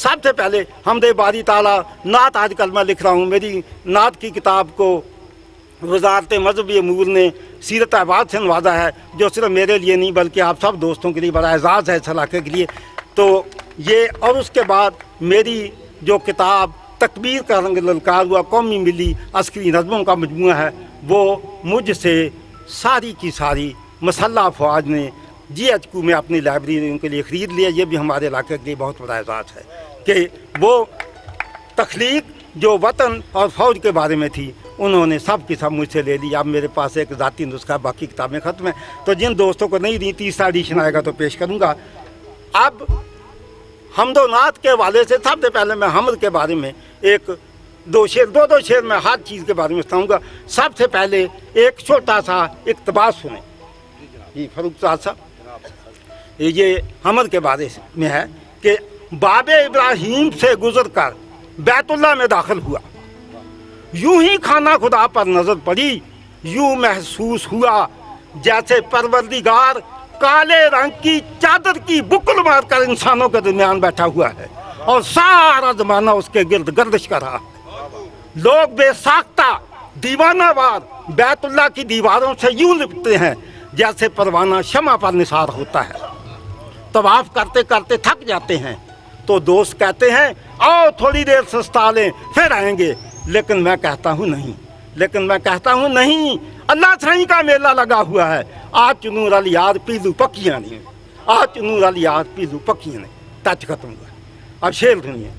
सबसे पहले हमदे बारी ताला नात आजकल मैं लिख रहा हूँ। मेरी नात की किताब को वजारत मजहबी अमूर ने सीरत अहबाब से नवाजा है, जो सिर्फ मेरे लिए नहीं बल्कि आप सब दोस्तों के लिए बड़ा एजाज़ है इस इलाके के लिए। तो ये और उसके बाद मेरी जो किताब तकबीर का रंग ललकार हुआ कौमी मिली अस्करी नज़मों का मजमूआ है, वो मुझसे सारी की सारी मसल्ला अफवाज ने GHQ में अपनी लाइब्रेरियों के लिए ख़रीद लिया। ये भी हमारे इलाके के लिए बहुत बड़ा एजाज़ है कि वो तख्लीक जो वतन और फ़ौज के बारे में थी उन्होंने सब की सब मुझसे ले ली। अब मेरे पास एक ज़ाती नुस्खा, बाकी किताबें ख़त्म हैं। तो जिन दोस्तों को नहीं दी, तीसरा एडिशन आएगा तो पेश करूँगा। अब हमदो नात के हवाले से सबसे पहले मैं हमद के बारे में एक दो शेर मैं हर चीज़ के बारे में बताऊँगा। सबसे पहले एक छोटा सा इक़्तिबास सुने जी फरूक साहब। ये हमद के बारे में है कि बाबे इब्राहीम से गुजर कर बैतुल्लाह में दाखिल हुआ, यूं ही खाना खुदा पर नज़र पड़ी, यूं महसूस हुआ जैसे परवरदिगार काले रंग की चादर की बुकल मार कर इंसानों के दरमियान बैठा हुआ है और सारा ज़माना उसके गिर्द गर्दिश कर रहा है। लोग बेसाख्ता दीवानावार बैतुल्लाह की दीवारों से यूं लिपटते हैं जैसे परवाना शमा पर निसार होता है। तवाफ करते करते थक जाते हैं तो दोस्त कहते हैं आओ थोड़ी देर सस्ता लें फिर आएंगे, लेकिन मैं कहता हूँ नहीं, अल्लाह साईं का मेला लगा हुआ है। आज चुनूर अल यार पीलू पक्कियाँ नहीं, आज चुनूर अल यार पीलू पक्कियाँ नहीं। टच खत्म हुआ। अब शेर सुनिए।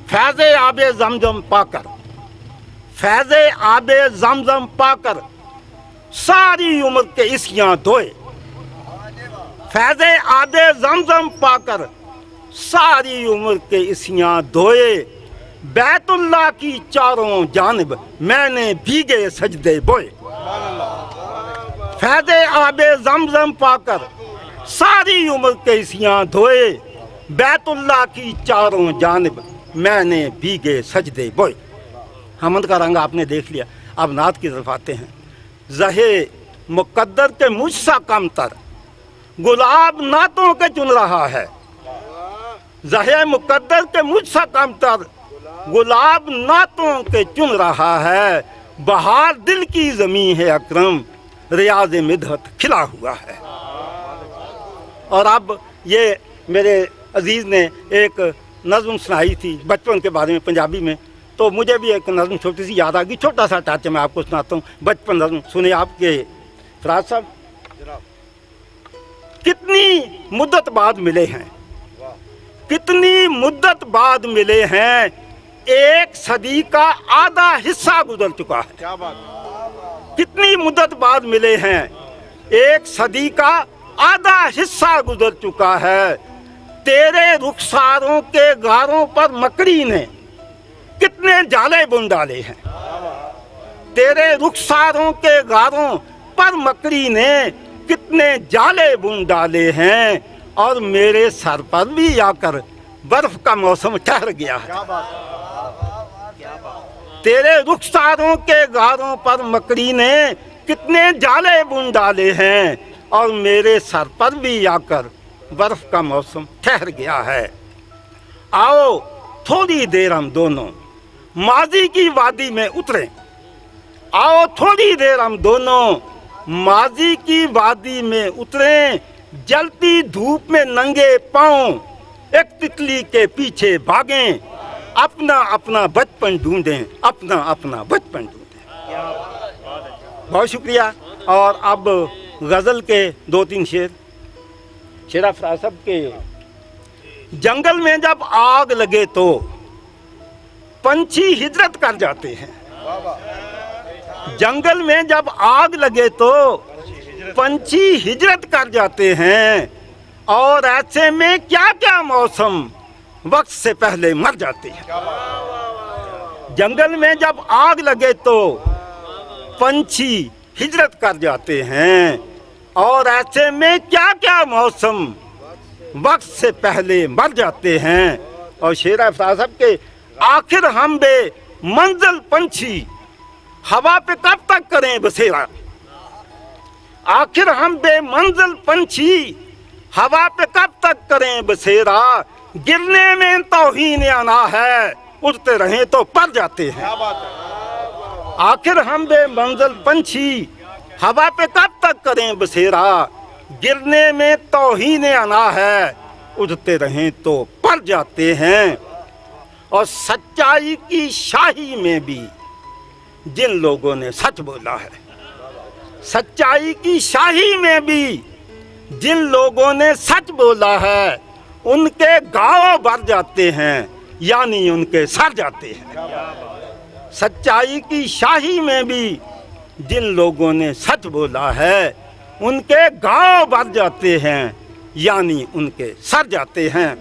फैज़े आबे ज़मज़म पाकर, फैज़े आबे ज़मज़म पाकर सारी उम्र के इसयाँ धोए, फैज़े आबे ज़मज़म पाकर सारी उम्र के इसयाँ धोए, बैतुल्लाह की चारों जानिब मैंने भीगे सजदे बोए। फैज़े आबे ज़मज़म पाकर सारी उम्र के इसयाँ धोए, बैतुल्लाह की चारों जानिब मैंने भीगे सजदे बोए। हमद का रंग आपने देख लिया। अब नात की तरफ आते हैं। ज़हे मुक़द्दर के मुझसा कमतर गुलाब नातों के चुन रहा है, ज़हे मुक़द्दर के मुझसा कमतर गुलाब नातों के चुन रहा है, बहार दिल की ज़मीं है अकरम रियाज़ मिदहत खिला हुआ है। और अब ये मेरे अजीज़ ने एक नज़्म सुनाई थी बचपन के बारे में पंजाबी में, तो मुझे भी एक नज़्म छोटी सी याद आ गई। छोटा सा टच मैं आपको सुनाता हूँ, बचपन नज़्म सुने आपके फराज साहब। कितनी मुद्दत बाद मिले हैं, कितनी मुद्दत बाद मिले हैं, एक सदी का आधा हिस्सा गुजर चुका है। क्या बात। कितनी मुद्दत बाद मिले हैं, एक सदी का आधा हिस्सा गुजर चुका है, तेरे रुखसारों के गारों पर मकड़ी ने कितने जाले बुन डाले हैं, तेरे रुखसारों के गारों पर मकड़ी ने कितने जाले बुन डाले हैं, और मेरे सर पर भी आकर बर्फ का मौसम ठहर गया है। तेरे रुखसारों के गारों पर मकड़ी ने कितने जाले बुन डाले हैं, और मेरे सर पर भी आकर बर्फ का मौसम ठहर गया है। आओ थोड़ी देर हम दोनों माजी की वादी में उतरे, आओ थोड़ी देर हम दोनों माजी की वादी में उतरे, जलती धूप में नंगे पांव एक तितली के पीछे भागें, अपना अपना बचपन ढूंढें, अपना अपना बचपन ढूंढें। बहुत शुक्रिया। और अब गज़ल के दो तीन शेर। शेरा फराज साहब के जंगल में जब आग लगे तो पंछी हिजरत कर जाते हैं, जंगल में जब आग लगे तो पंछी हिजरत कर जाते हैं, और ऐसे में क्या क्या मौसम वक्त से पहले मर जाते हैं। जंगल में जब आग लगे तो पंछी हिजरत कर जाते हैं, और ऐसे में क्या क्या मौसम वक्त से पहले मर जाते हैं। और शेर फराज साहब के आखिर हम बे मंजिल पंछी हवा पे कब तक करें बसेरा, आखिर हम बे मंजिल पंछी हवा पे कब तक करें बसेरा, गिरने में तौहीन अना है, उड़ते रहें तो पर जाते हैं। आखिर हम बेमंजिल पंछी हवा पे कब तक करें बसेरा, गिरने में तौहीन अना है, उड़ते रहें तो पर जाते हैं। और सच्चाई की शाही में भी जिन लोगों ने सच बोला है, सच्चाई की शाही में भी जिन लोगों ने सच बोला है, उनके गाँव भर जाते हैं, यानी उनके सर जाते हैं। सच्चाई की शाही में भी जिन लोगों ने सच बोला है, उनके गाँव भर जाते हैं, यानी उनके सर जाते हैं।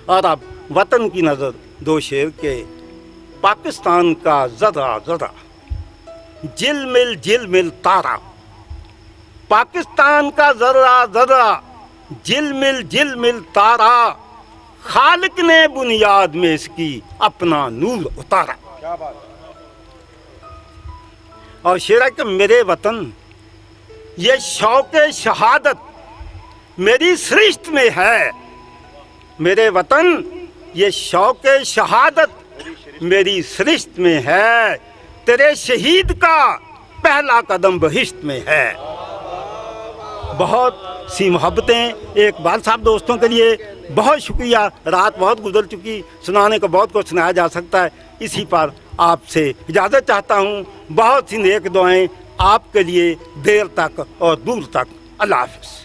और अब वतन की नज़र दो शेर के, पाकिस्तान का ज़रा ज़रा झिलमिल तारा, पाकिस्तान का ज़रा ज़रा झिलमिल तारा, खालिक ने बुनियाद में इसकी अपना नूर उतारा। और शेर है कि मेरे वतन ये शौक़ शहादत मेरी सृष्टि में है, मेरे वतन ये शौक़ शहादत मेरी सृष्टि में है, तेरे शहीद का पहला कदम बहिश्त में है। बहुत सी मोहब्बतें एक बार साहब दोस्तों के लिए, बहुत शुक्रिया। रात बहुत गुजर चुकी, सुनाने को बहुत कुछ सुनाया जा सकता है, इसी पर आपसे इजाज़त चाहता हूँ। बहुत सी नेक दुआएं आपके लिए देर तक और दूर तक। अल्लाह हाफ़िज़।